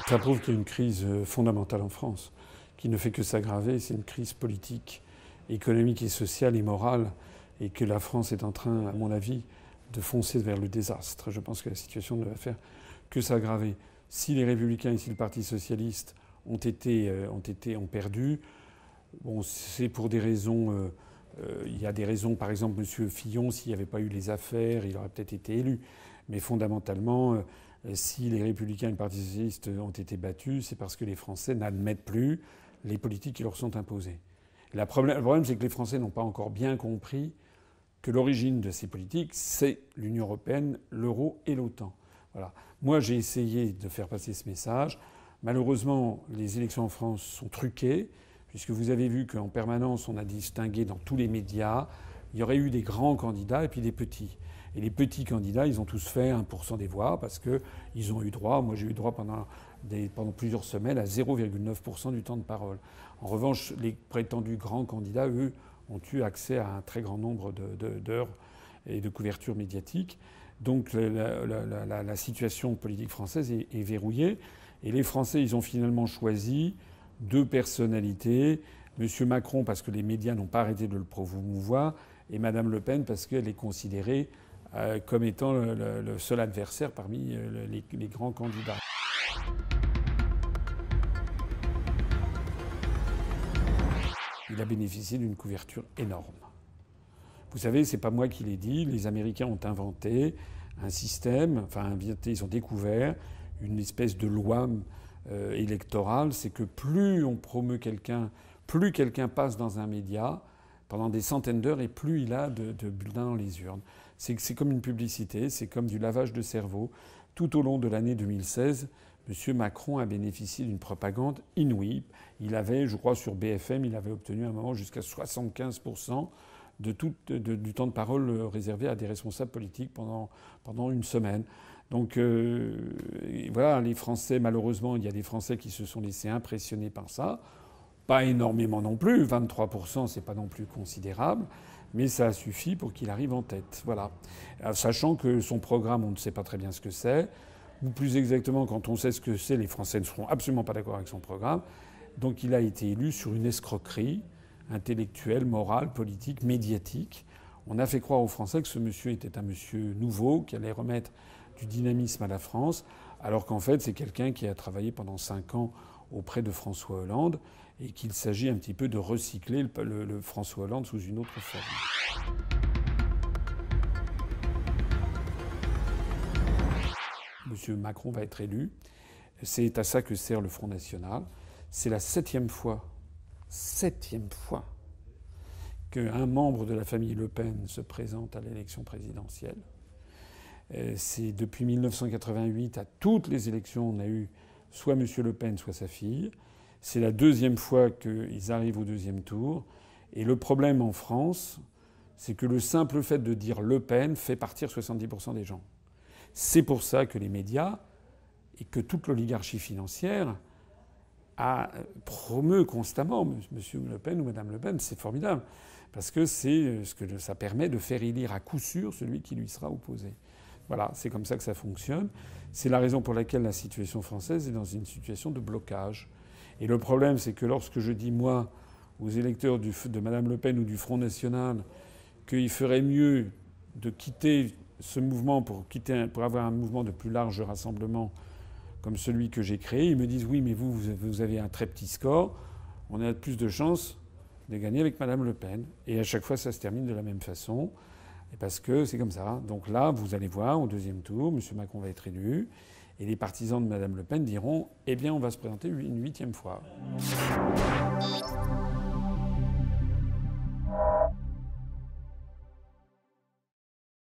Ça prouve qu'il y a une crise fondamentale en France, qui ne fait que s'aggraver. C'est une crise politique, économique et sociale et morale, et que la France est en train, à mon avis, de foncer vers le désastre. Je pense que la situation ne va faire que s'aggraver. Si les Républicains et si le Parti socialiste ont perdu, bon, c'est pour des raisons. Il y a des raisons, par exemple, M. Fillon, s'il n'y avait pas eu les affaires, il aurait peut-être été élu. Mais fondamentalement, si les Républicains et le Parti socialiste ont été battus, c'est parce que les Français n'admettent plus les politiques qui leur sont imposées. Le problème, c'est que les Français n'ont pas encore bien compris que l'origine de ces politiques, c'est l'Union européenne, l'euro et l'OTAN. Voilà. Moi, j'ai essayé de faire passer ce message. Malheureusement, les élections en France sont truquées, puisque vous avez vu qu'en permanence, on a distingué dans tous les médias, il y aurait eu des grands candidats et puis des petits. Et les petits candidats, ils ont tous fait 1% des voix parce qu'ils ont eu droit, moi j'ai eu droit pendant plusieurs semaines, à 0,9% du temps de parole. En revanche, les prétendus grands candidats, eux, ont eu accès à un très grand nombre d'heures et de couverture médiatique. Donc la situation politique française est verrouillée. Et les Français, ils ont finalement choisi deux personnalités. M. Macron, parce que les médias n'ont pas arrêté de le promouvoir, et Mme Le Pen, parce qu'elle est considérée comme étant le seul adversaire parmi les grands candidats. Il a bénéficié d'une couverture énorme. Vous savez, c'est pas moi qui l'ai dit. Les Américains ont inventé un système, ils ont découvert une espèce de loi électorale. C'est que plus on promeut quelqu'un, plus quelqu'un passe dans un média pendant des centaines d'heures et plus il a de bulletins dans les urnes. C'est comme une publicité, c'est comme du lavage de cerveau. Tout au long de l'année 2016, M. Macron a bénéficié d'une propagande inouïe. Il avait, je crois, sur BFM, il avait obtenu à un moment jusqu'à 75% du temps de parole réservé à des responsables politiques pendant une semaine. Donc voilà, les Français, malheureusement, il y a des Français qui se sont laissés impressionner par ça. Pas énormément non plus, 23%, c'est pas non plus considérable, mais ça a suffi pour qu'il arrive en tête. Voilà. Sachant que son programme, on ne sait pas très bien ce que c'est, ou plus exactement, quand on sait ce que c'est, les Français ne seront absolument pas d'accord avec son programme. Donc il a été élu sur une escroquerie intellectuelle, morale, politique, médiatique. On a fait croire aux Français que ce monsieur était un monsieur nouveau, qui allait remettre du dynamisme à la France, alors qu'en fait, c'est quelqu'un qui a travaillé pendant 5 ans auprès de François Hollande et qu'il s'agit un petit peu de recycler le François Hollande sous une autre forme. Monsieur Macron va être élu. C'est à ça que sert le Front National. C'est la 7e fois qu'un membre de la famille Le Pen se présente à l'élection présidentielle. C'est depuis 1988, à toutes les élections, on a eu soit M. Le Pen, soit sa fille. C'est la 2e fois qu'ils arrivent au 2e tour. Et le problème en France, c'est que le simple fait de dire Le Pen fait partir 70% des gens. C'est pour ça que les médias et que toute l'oligarchie financière promeut constamment M. Le Pen ou Mme Le Pen. C'est formidable. Parce que ça permet de faire élire à coup sûr celui qui lui sera opposé. Voilà, c'est comme ça que ça fonctionne. C'est la raison pour laquelle la situation française est dans une situation de blocage. Et le problème, c'est que lorsque je dis, moi, aux électeurs de Mme Le Pen ou du Front National, qu'il ferait mieux de quitter ce mouvement pour avoir un mouvement de plus large rassemblement comme celui que j'ai créé, ils me disent oui, mais vous avez un très petit score, on a plus de chances de gagner avec Mme Le Pen. Et à chaque fois, ça se termine de la même façon, parce que c'est comme ça. Donc là, vous allez voir, au 2e tour, M. Macron va être élu, et les partisans de Mme Le Pen diront « Eh bien, on va se présenter une 8e fois ».